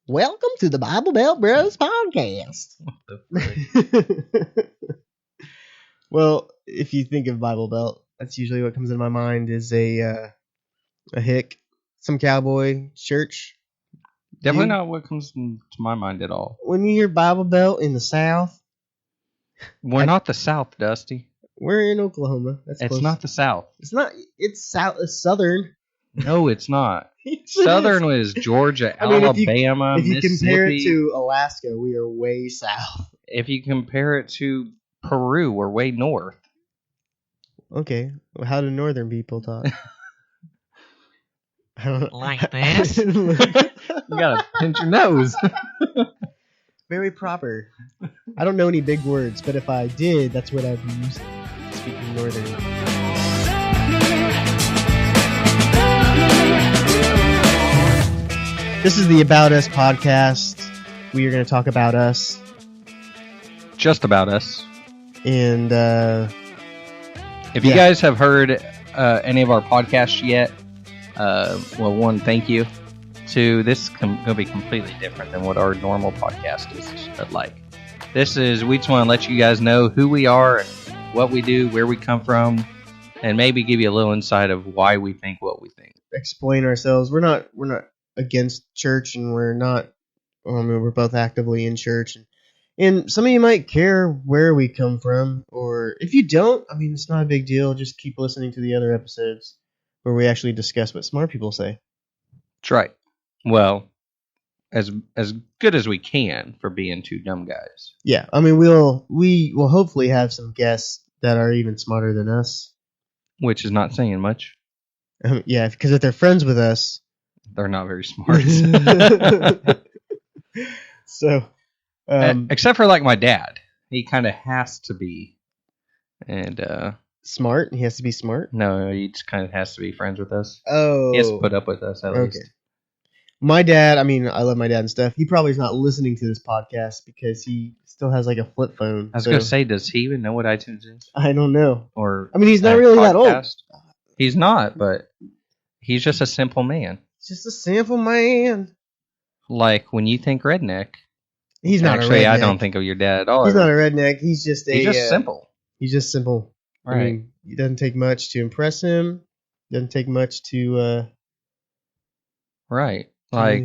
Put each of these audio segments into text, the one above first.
Welcome to the Bible Belt Bros podcast. Well, if you think of Bible Belt, that's usually what comes in my mind is a hick, some cowboy, church. Definitely not what comes to my mind at all. When you hear Bible Belt in the South, We're not the South, Dusty. we're in Oklahoma. That's It's close. not the South. It's not. It's south. It's southern. No, it's not. Yes, it Southern is. is Georgia, I mean, Alabama, if you compare it Mississippi. to Alaska, we are way south. If you compare it to Peru, we're way north. Okay, well, how do northern people talk? I don't know. Like this? You gotta pinch your nose. Very proper. I don't know any big words, but if I did, that's what I'd use speaking northern. This is the About Us podcast. We are going to talk about us. Just about us. And, If you guys have heard any of our podcasts yet, well, one, thank you. Two, this is going to be completely different than what our normal podcast is like. This is, we just want to let you guys know who we are and what we do, where we come from, and maybe give you a little insight of why we think what we think. explain ourselves. We're not against church, and we're not. We're both actively in church, and some of you might care where we come from, or if you don't, I mean, it's not a big deal. Just keep listening to the other episodes where we actually discuss what smart people say. That's right. Well, as good as we can for being two dumb guys. Yeah, I mean, we will hopefully have some guests that are even smarter than us. Which is not saying much. Yeah, because if they're friends with us, They're not very smart. So, except for like my dad. He kind of has to be. And smart. He has to be smart. no, he just kind of has to be friends with us. Oh, He has to put up with us at least. My dad, I mean, I love my dad and stuff. He probably is not listening to this podcast because he still has like a flip phone. I was going to say, does he even know what iTunes is? I don't know. Or I mean, he's not a really that old. podcast? He's not, but he's just a simple man. He's just a simple man. Like when you think redneck. He's not Actually, a redneck. I don't think of your dad at all. He's not a redneck. He's just He's just simple. He's just simple. Right. I mean, it doesn't take much to impress him. Doesn't take much to. Right. Like,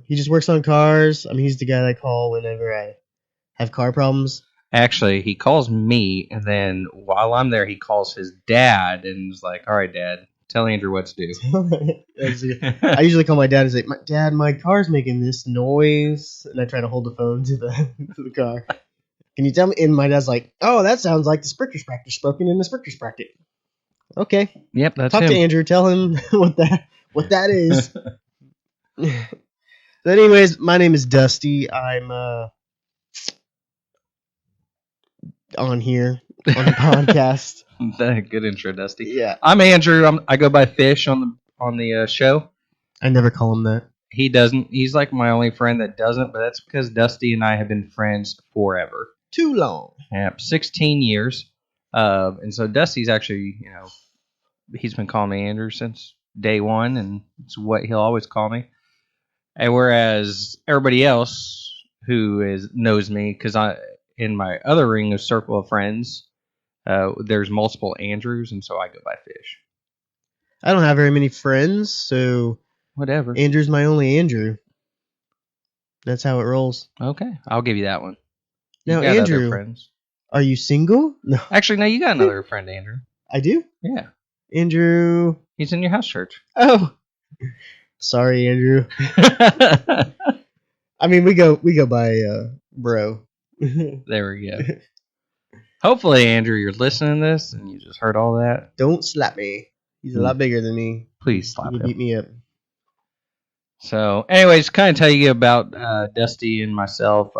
he just works on cars. I mean, he's the guy that I call whenever I have car problems. actually, he calls me, and then while I'm there, he calls his dad, and is like, all right, Dad, tell Andrew what to do. I usually call my dad and say, Dad, my car's making this noise. And I try to hold the phone to the car. Can you tell me? And my dad's like, oh, that sounds like the Spricker Spractor spoken in the Spricker Spractor. Okay. Yep, that's Talk him. to Andrew. Tell him what that is. So anyways, my name is Dusty. I'm on here on the podcast. Good intro, Dusty. Yeah. I'm Andrew. I go by Fish on the show. I never call him that. He doesn't. He's like my only friend that doesn't, but that's because Dusty and I have been friends forever. Too long. Yep, 16 years. And so Dusty's actually, he's been calling me Andrew since day one, and it's what he'll always call me. And whereas everybody else who knows me, because in my other ring of circle of friends, there's multiple Andrews, and so I go by Fish. I don't have very many friends, so Whatever. Andrew's my only Andrew. That's how it rolls. Okay, I'll give you that one. Now, You got Andrew, other friends. are you single? No, Actually, no, you got another friend, Andrew. I do. Yeah, Andrew. he's in your house church. Oh, sorry, Andrew. I mean, we go by bro. There we go. Hopefully, Andrew, you're listening to this and you just heard all that. Don't slap me. He's a lot bigger than me. Please He slap can him. beat me up. So, anyways, kind of tell you about Dusty and myself.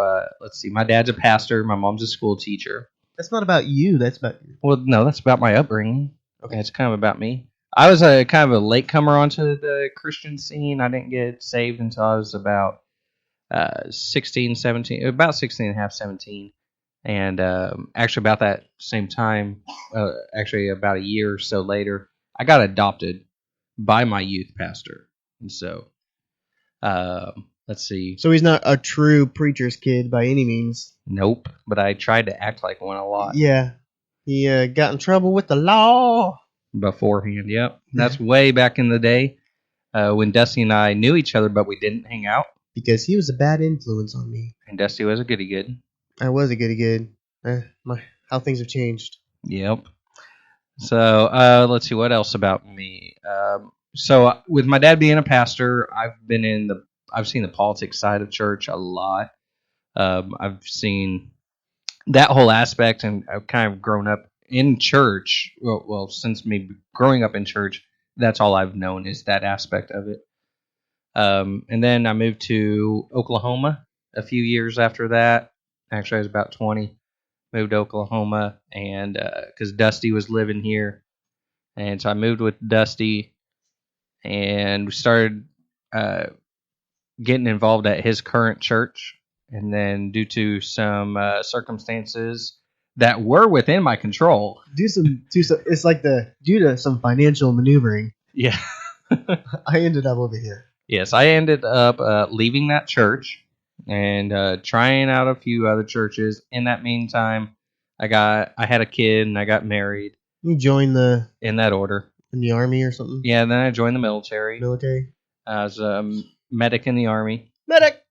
Let's see. My dad's a pastor. My mom's a school teacher. That's not about you. That's about you. Well, no, that's about my upbringing. Okay. It's kind of about me. I was a kind of a latecomer onto the Christian scene. I didn't get saved until I was about 16, 17, about 16 and a half, 17. And actually about that same time, actually about a year or so later, I got adopted by my youth pastor. And so Let's see. So he's not a true preacher's kid by any means. Nope. But I tried to act like one a lot. Yeah. He got in trouble with the law. Beforehand, yep. That's way back in the day when Dusty and I knew each other, but we didn't hang out. Because he was a bad influence on me. And Dusty was a goody good. I was a goody good. How things have changed. Yep. So let's see what else about me. So with my dad being a pastor, I've seen the politics side of church a lot. I've seen that whole aspect, and I've kind of grown up in church. Well, since me growing up in church, that's all I've known is that aspect of it. And then I moved to Oklahoma a few years after that. Actually, I was about 20. Moved to Oklahoma, and because Dusty was living here, and so I moved with Dusty, and we started getting involved at his current church. And then, due to some circumstances that were within my control, it's like due to some financial maneuvering. Yeah, I ended up over here. Yes, I ended up leaving that church and trying out a few other churches. In that meantime, I had a kid and I got married. You joined in that order. In the army or something? Yeah, then I joined the military. I was a medic in the army. Medic!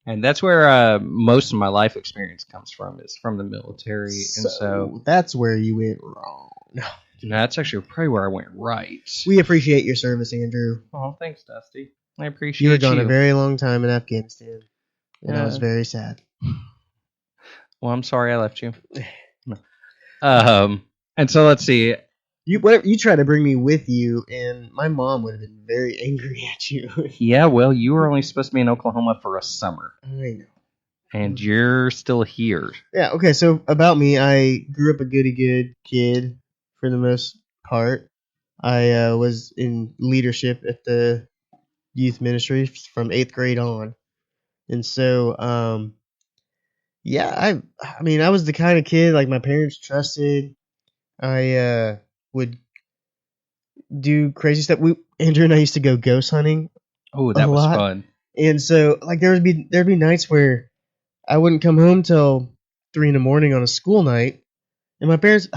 And that's where most of my life experience comes from, is from the military. So that's where you went wrong. No, that's actually probably where I went right. We appreciate your service, Andrew. Oh, thanks, Dusty. I appreciate you. You were gone a very long time in Afghanistan, and I was very sad. Well, I'm sorry I left you. And so let's see. You tried to bring me with you, and my mom would have been very angry at you. Yeah, well, you were only supposed to be in Oklahoma for a summer. I know. And you're still here. Yeah, okay, so about me, I grew up a goody-good kid for the most part. I was in leadership at the youth ministry from 8th grade on. And so, yeah, I mean, I was the kind of kid, like, my parents trusted. I would do crazy stuff. Andrew and I used to go ghost hunting. Oh, that was fun. And so, like, there'd be nights where I wouldn't come home till 3 a.m. on a school night, and my parents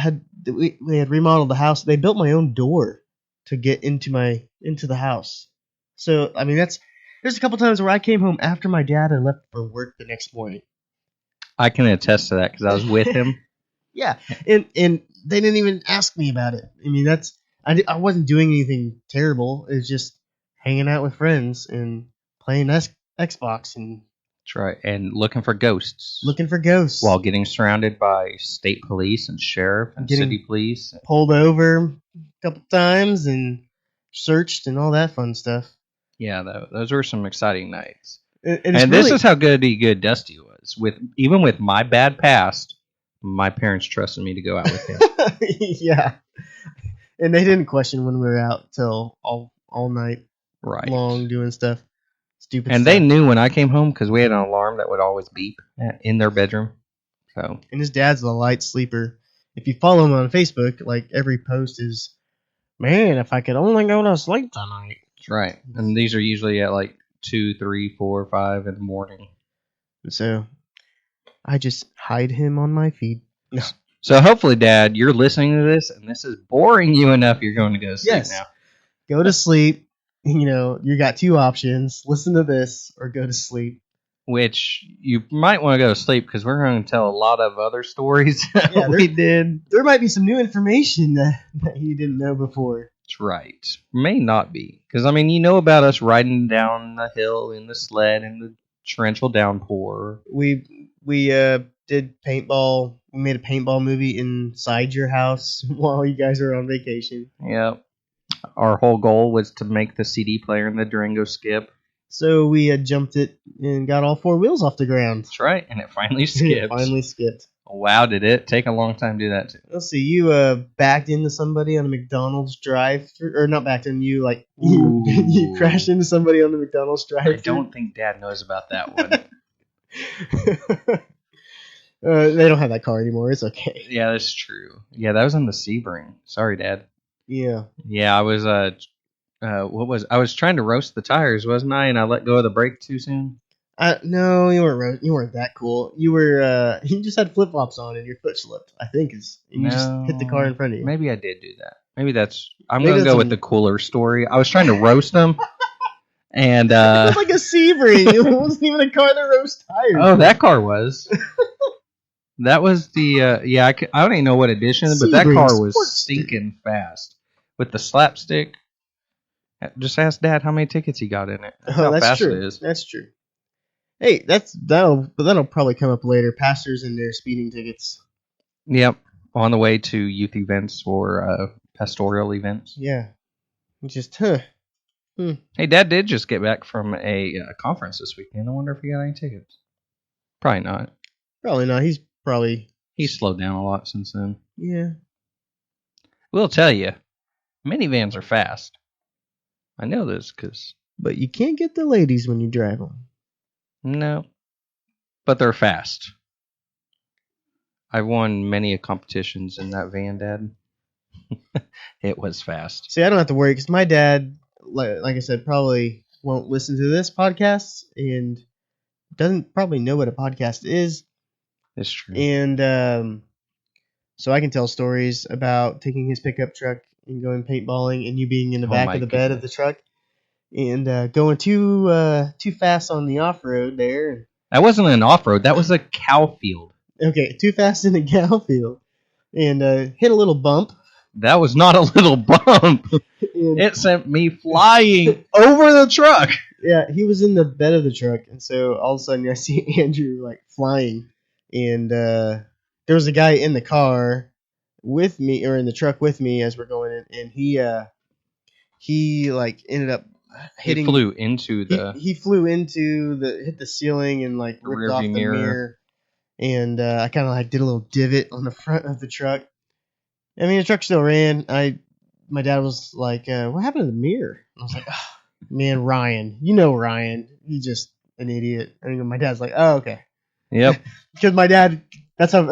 they had remodeled the house. They built my own door to get into the house. So, I mean, there's a couple times where I came home after my dad had left for work the next morning. I can attest to that because I was with him. Yeah, and they didn't even ask me about it. I mean, I wasn't doing anything terrible. It was just hanging out with friends and playing Xbox and. That's right, and looking for ghosts. While getting surrounded by state police and sheriff and city police. Pulled over a couple times and searched and all that fun stuff. Yeah, those were some exciting nights. And this is how good Dusty was. Even with my bad past, my parents trusted me to go out with him. Yeah. And they didn't question when we were out till all night long doing stuff. Stupid and stuff. They knew when I came home because we had an alarm that would always beep in their bedroom. So. And his dad's a light sleeper. If you follow him on Facebook, like every post is, man, if I could only go to sleep tonight. That's right. And these are usually at like 2, 3, 4, 5 in the morning. So I just hide him on my feed. No. So hopefully, Dad, you're listening to this and this is boring you enough you're going to go to sleep now. Go to sleep. You know, you got 2 options. Listen to this or go to sleep. Which you might want to go to sleep because we're going to tell a lot of other stories we did. There might be some new information that you didn't know before. That's right. May not be. Because, I mean, you know about us riding down the hill in the sled in the torrential downpour. We did paintball. We made a paintball movie inside your house while you guys were on vacation. Yep. Our whole goal was to make the CD player in the Durango skip. So we had jumped it and got all 4 wheels off the ground. That's right, and it finally skipped. Wow, did it take a long time to do that too? Let's see, you backed into somebody on a McDonald's drive-thru, or not backed in, you you crashed into somebody on the McDonald's drive-thru. I don't think Dad knows about that one. They don't have that car anymore. It's okay. Yeah, that's true. Yeah, that was on the Sebring. Sorry, Dad. Yeah. Yeah, I was I was trying to roast the tires, wasn't I? And I let go of the brake too soon. No, you weren't that cool. You were you just had flip flops on and your foot slipped. I think and you just hit the car in front of you. Maybe I did do that. Maybe that's. I'm Maybe gonna go that's with the cooler story. I was trying to roast them, and it was like a Sebring. It wasn't even a car that roast tires. Oh, that car was. That was the yeah. I don't even know what edition, but that car was stinking fast with the slapstick. Just ask Dad how many tickets he got in it. That's how fast true. it is. That's true. Hey, that'll probably come up later. Pastors and their speeding tickets. Yep, on the way to youth events or pastoral events. Yeah, just Hey, Dad did just get back from a conference this weekend. I wonder if he got any tickets. Probably not. Probably not. He's slowed down a lot since then. Yeah. We'll tell you, minivans are fast. I know this because. But you can't get the ladies when you drive them. No. But they're fast. I've won many competitions in that van, Dad. It was fast. See, I don't have to worry because my dad, like I said, probably won't listen to this podcast and doesn't probably know what a podcast is. It's true. And so I can tell stories about taking his pickup truck and going paintballing and you being in the back of the bed of the truck and going too fast on the off-road there. That wasn't an off-road. That was a cow field. Okay, too fast in the cow field. And hit a little bump. That was not a little bump. It sent me flying over the truck. Yeah, he was in the bed of the truck. And so all of a sudden I see Andrew like flying. And there was a guy in the car with me, or in the truck with me as we're going in. And he like ended up hitting. He flew into the. He flew hit the ceiling and like ripped off the mirror. And I kind of like did a little divot on the front of the truck. I mean, the truck still ran. My dad was like, "What happened to the mirror?" I was like, oh, "Man, Ryan, you know Ryan, he's just an idiot." And my dad's like, "Oh, okay." Yep. Because my dad, that's how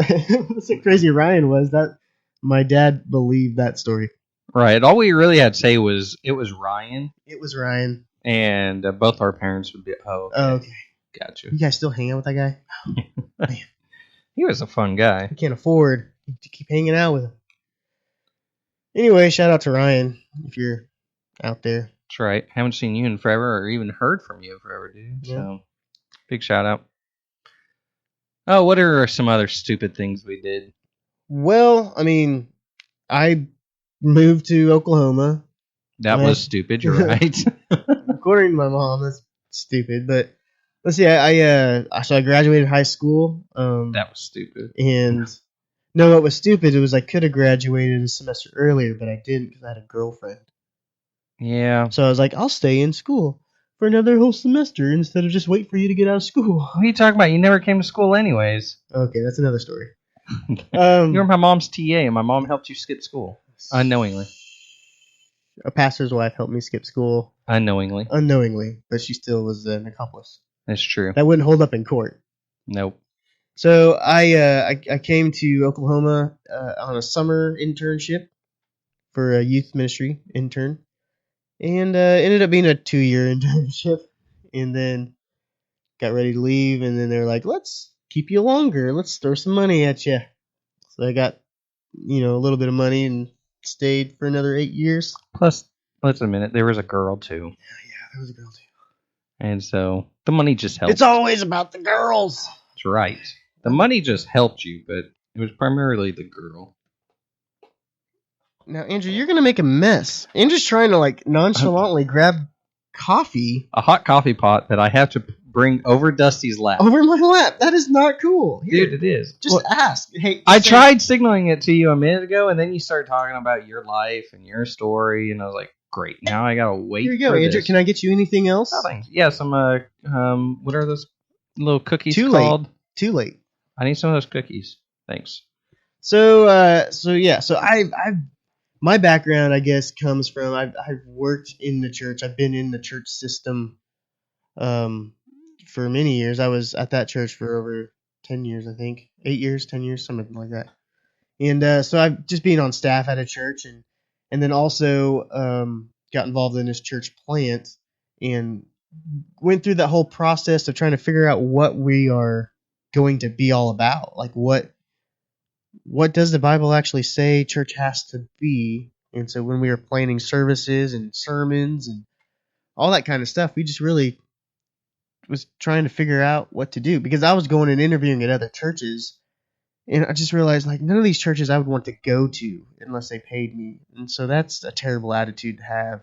crazy Ryan was. That my dad believed that story. Right. All we really had to say was it was Ryan. It was Ryan. And both our parents would be. Oh, okay. Gotcha. You guys still hang out with that guy? Oh, man. He was a fun guy. We can't afford to keep hanging out with him. Anyway, shout out to Ryan if you're out there. That's right. Haven't seen you in forever or even heard from you in forever, dude. Yeah. So, big shout out. Oh, what are some other stupid things we did? Well, I mean, I moved to Oklahoma. That was stupid. You're right. According to my mom, that's stupid. But let's see. So I graduated high school. That was stupid. And no, what was stupid? It was I could have graduated a semester earlier, but I didn't because I had a girlfriend. Yeah. So I was like, I'll stay in school for another whole semester instead of just wait for you to get out of school. What are you talking about? You never came to school anyways. Okay, that's another story. You were my mom's TA, and my mom helped you skip school. Unknowingly. A pastor's wife helped me skip school. Unknowingly, but she still was an accomplice. That's true. That wouldn't hold up in court. Nope. So I came to Oklahoma on a summer internship for a youth ministry intern. And ended up being a 2-year internship. And then got ready to leave. And then they were like, let's keep you longer. Let's throw some money at you. So I got, a little bit of money and stayed for another 8 years. Plus, let's admit it, there was a girl too. Yeah, there was a girl too. And so the money just helped. It's always about the girls. That's right. The money just helped you, but it was primarily the girl. Now, Andrew, you're going to make a mess. Andrew's trying to, nonchalantly grab coffee. A hot coffee pot that I have to bring over Dusty's lap. Over my lap? That is not cool. Here, dude, it is. Just ask. Hey, I tried signaling it to you a minute ago, and then you started talking about your life and your story, and I was like, great, now I got to wait for Here you go, Andrew. Can I get you anything else? Oh, thanks. Yeah, some, what are those little cookies called? Too late. I need some of those cookies. Thanks. So my background, I guess, comes from I've worked in the church. I've been in the church system for many years. I was at that church for over 10 years, I think. 8 years, 10 years, something like that. And so I've just been on staff at a church and then also got involved in this church plant and went through that whole process of trying to figure out what we are going to be all about. Like what does the Bible actually say church has to be? And so when we were planning services and sermons and all that kind of stuff, we just really was trying to figure out what to do, because I was going and interviewing at other churches, and I just realized like none of these churches I would want to go to unless they paid me. And so that's a terrible attitude to have.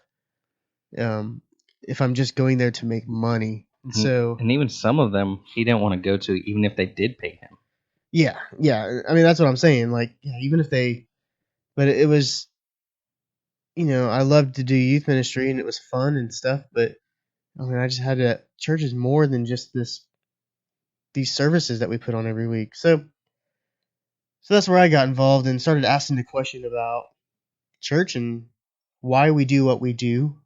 If I'm just going there to make money. And even some of them he didn't want to go to, even if they did pay him. Yeah. I mean, that's what I'm saying. Like, yeah, even if they, but it was, I loved to do youth ministry and it was fun and stuff. But I mean, I just had to. Church is more than just these services that we put on every week. So that's where I got involved and started asking the question about church and why we do what we do.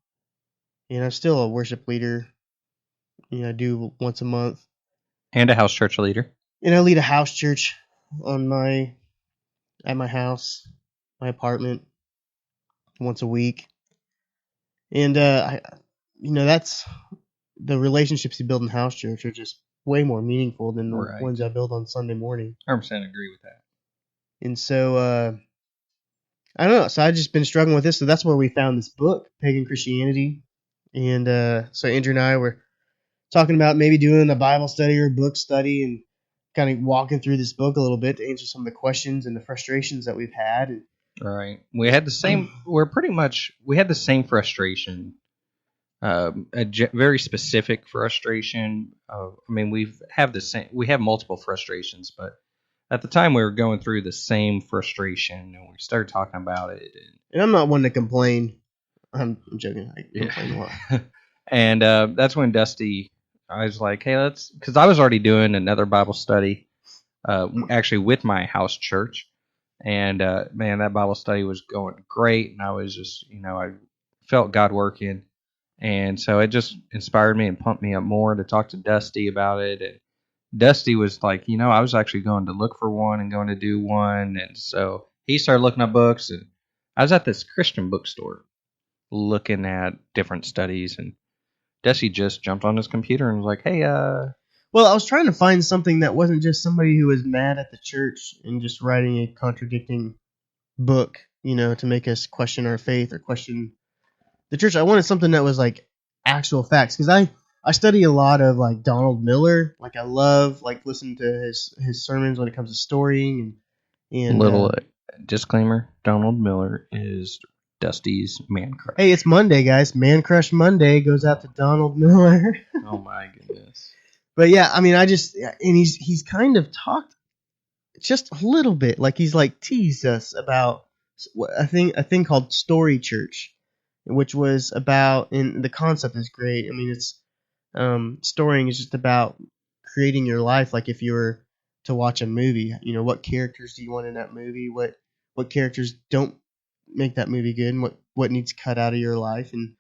And I'm still a worship leader. I do once a month. And a house church leader. And I lead a house church at my house, my apartment, once a week. And that's the relationships you build in house church are just way more meaningful than the ones I build on Sunday morning. 100% agree with that. And so I don't know. So I've just been struggling with this. So that's where we found this book, Pagan Christianity. And so Andrew and I were talking about maybe doing a Bible study or a book study and kind of walking through this book a little bit to answer some of the questions and the frustrations that we've had. Right. We had the same. We had the same frustration. Very specific frustration. We have multiple frustrations, but at the time we were going through the same frustration, and we started talking about it. And I'm not one to complain. I'm joking. I complain a lot. And that's when Dusty, I was like, hey, because I was already doing another Bible study, actually with my house church. And man, that Bible study was going great. And I was just, I felt God working. And so it just inspired me and pumped me up more to talk to Dusty about it. And Dusty was like, I was actually going to look for one and going to do one. And so he started looking up books. And I was at this Christian bookstore looking at different studies, and Desi just jumped on his computer and was like, hey, Well, I was trying to find something that wasn't just somebody who was mad at the church and just writing a contradicting book, to make us question our faith or question the church. I wanted something that was like actual facts, because I study a lot of like Donald Miller. Like I love like listening to his sermons when it comes to storying and little disclaimer, Donald Miller is Dusty's man crush. Hey, it's Monday, guys. Man Crush Monday goes out to Donald Miller. Oh my goodness. But yeah, I mean, he's kind of talked just a little bit, like he's like teased us about a thing called Story Church, which was about, and the concept is great. I mean, it's storying is just about creating your life. Like if you were to watch a movie, what characters do you want in that movie? What characters don't make that movie good, and what needs cut out of your life, and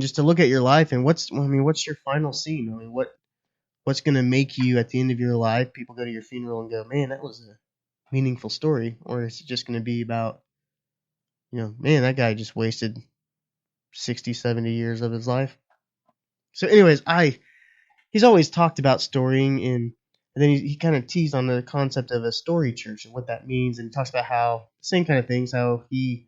just to look at your life and what's your final scene? I mean, what's going to make you at the end of your life, people go to your funeral and go, man, that was a meaningful story? Or is it just going to be about, man, that guy just wasted 60, 70 years of his life? So anyways, he's always talked about storying, and then he kind of teased on the concept of a story church and what that means, and he talks about how, same kind of things, how he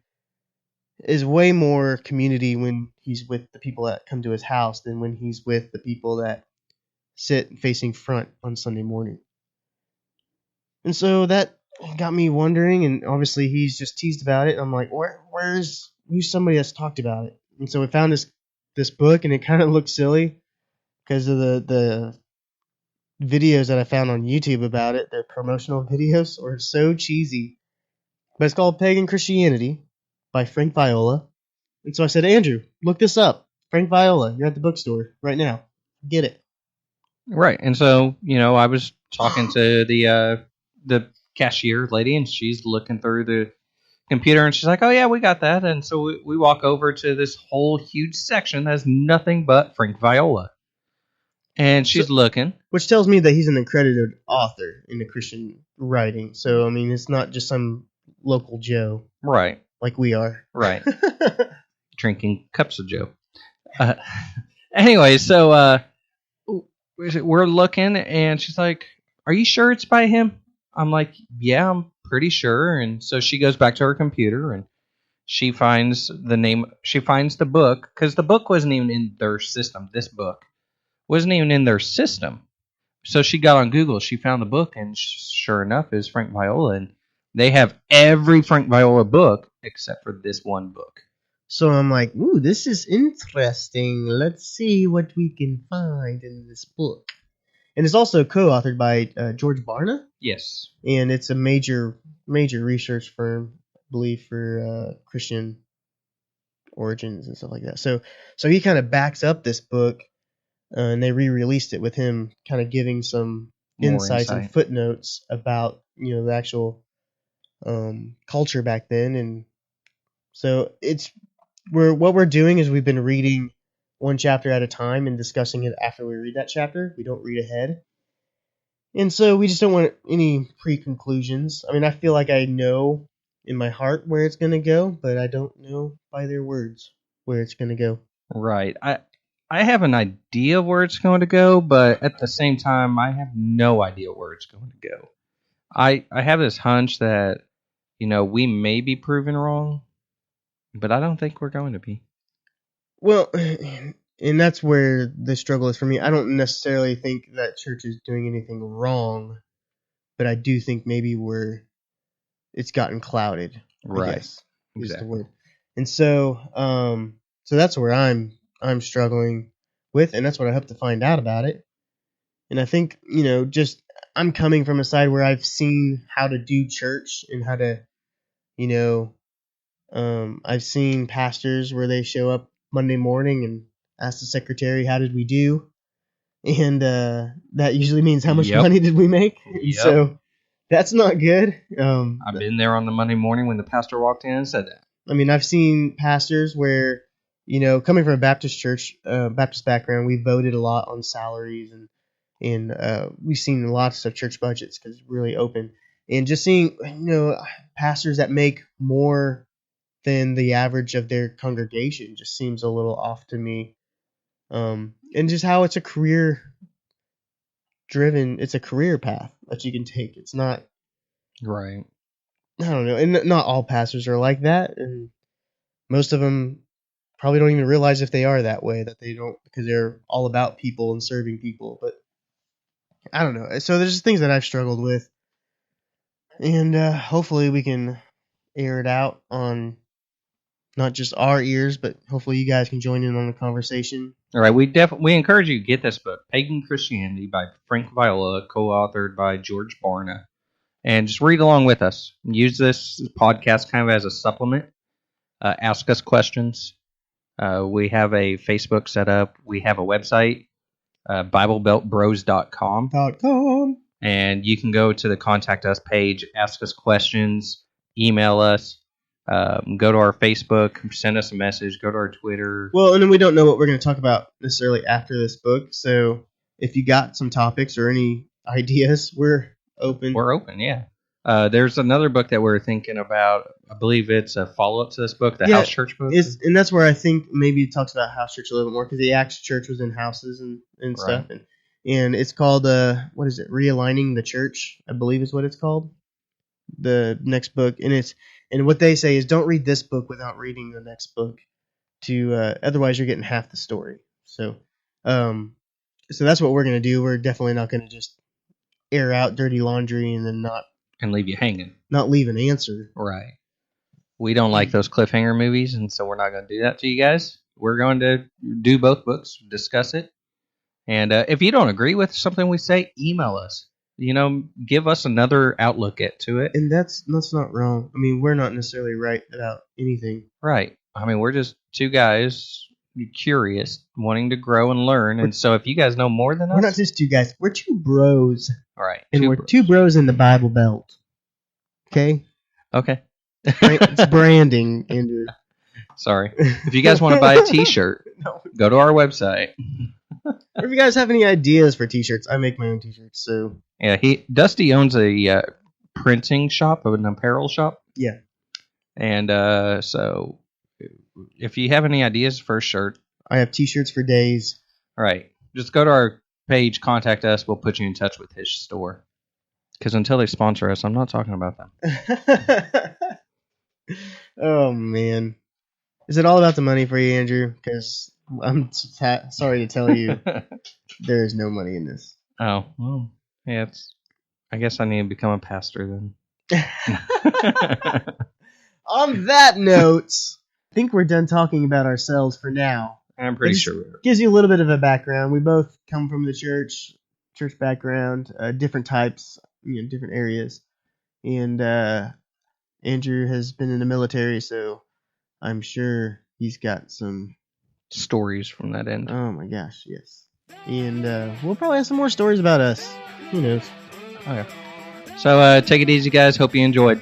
is way more community when he's with the people that come to his house than when he's with the people that sit facing front on Sunday morning. And so that got me wondering, and obviously he's just teased about it, and I'm like, where's somebody that's talked about it? And so we found this book, and it kind of looked silly because of the videos that I found on YouTube about it. The promotional videos are so cheesy. But it's called Pagan Christianity by Frank Viola. And so I said, Andrew, look this up. Frank Viola, you're at the bookstore right now. Get it. Right. And so, I was talking to the cashier lady, and she's looking through the computer, and she's like, oh, yeah, we got that. And so we walk over to this whole huge section that has nothing but Frank Viola. And she's looking. Which tells me that he's an accredited author in the Christian writing. So, I mean, it's not just some local Joe. Right. Like we are. Right. drinking cups of Joe. Anyway, so we're looking, and she's like, "Are you sure it's by him?" I'm like, "Yeah, I'm pretty sure." And so she goes back to her computer, and she finds the name. She finds the book, because the book wasn't even in their system. This book wasn't even in their system. So she got on Google. She found the book, and sure enough, it was Frank Viola. And they have every Frank Viola book except for this one book. So I'm like, ooh, this is interesting. Let's see what we can find in this book. And it's also co-authored by George Barna. Yes. And it's a major research firm, I believe, for Christian origins and stuff like that. So he kind of backs up this book, and they re-released it with him kind of giving some insights and footnotes about, the actual culture back then. And so what we're doing is we've been reading one chapter at a time and discussing it after we read that chapter. We don't read ahead. And so we just don't want any pre-conclusions. I mean, I feel like I know in my heart where it's going to go, but I don't know by their words where it's going to go. Right. I have an idea of where it's going to go, but at the same time, I have no idea where it's going to go. I have this hunch that, we may be proven wrong, but I don't think we're going to be. Well, and that's where the struggle is for me. I don't necessarily think that church is doing anything wrong, but I do think maybe it's gotten clouded. Right. I guess, is the word. And so that's where I'm struggling with, and that's what I hope to find out about it. And I think, just I'm coming from a side where I've seen how to do church and how to, I've seen pastors where they show up Monday morning and ask the secretary, how did we do? And that usually means how much money did we make? Yep. So that's not good. I've been there on the Monday morning when the pastor walked in and said that. I mean, I've seen pastors where, coming from a Baptist church, Baptist background, we voted a lot on salaries, and we've seen lots of church budgets because it's really open. And just seeing, pastors that make more than the average of their congregation just seems a little off to me. And just how it's a career path that you can take. It's not right. I don't know. And not all pastors are like that. And most of them probably don't even realize if they are that way, that they don't, because they're all about people and serving people. But I don't know. So there's just things that I've struggled with. And hopefully we can air it out on not just our ears, but hopefully you guys can join in on the conversation. All right, we encourage you to get this book, Pagan Christianity by Frank Viola, co-authored by George Barna, and just read along with us. Use this podcast kind of as a supplement. Ask us questions. We have a Facebook set up. We have a website, BibleBeltBros.com. And you can go to the Contact Us page, ask us questions, email us. Go to our Facebook, send us a message, go to our Twitter. Well, and then we don't know what we're going to talk about necessarily after this book, so if you got some topics or any ideas, we're open. We're open, yeah. There's another book that we're thinking about. I believe it's a follow-up to this book, the House Church book. And that's where I think maybe it talks about House Church a little bit more, because the Acts Church was in houses and stuff. And it's called, what is it, Realigning the Church, I believe is what it's called, the next book. And what they say is don't read this book without reading the next book, otherwise you're getting half the story. So that's what we're going to do. We're definitely not going to just air out dirty laundry and then and leave you hanging. Not leave an answer. Right. We don't like those cliffhanger movies, and so we're not going to do that to you guys. We're going to do both books, discuss it. And if you don't agree with something we say, email us. Give us another outlook to it. And that's not wrong. I mean, we're not necessarily right about anything. Right. I mean, we're just two guys curious, wanting to grow and learn. And so if you guys know more than us... We're not just two guys. We're two bros. All right. And we're two bros in the Bible Belt. Okay? Okay. It's branding, Andrew. Sorry. If you guys want to buy a t-shirt, go to our website. Or if you guys have any ideas for t-shirts, I make my own t-shirts, so... Yeah, Dusty owns a printing shop, an apparel shop. Yeah. And so if you have any ideas for a shirt, I have T-shirts for days. All right, just go to our page, contact us. We'll put you in touch with his store. Because until they sponsor us, I'm not talking about them. Oh man, is it all about the money for you, Andrew? Because I'm sorry to tell you, there is no money in this. Oh, well, yeah. I guess I need to become a pastor then. On that note, I think we're done talking about ourselves for now. I'm pretty sure we are. Gives you a little bit of a background. We both come from the church background, different types, different areas. And Andrew has been in the military, so I'm sure he's got some stories from that end. Oh my gosh, yes. And we'll probably have some more stories about us. Who knows? Okay. So take it easy, guys. Hope you enjoyed.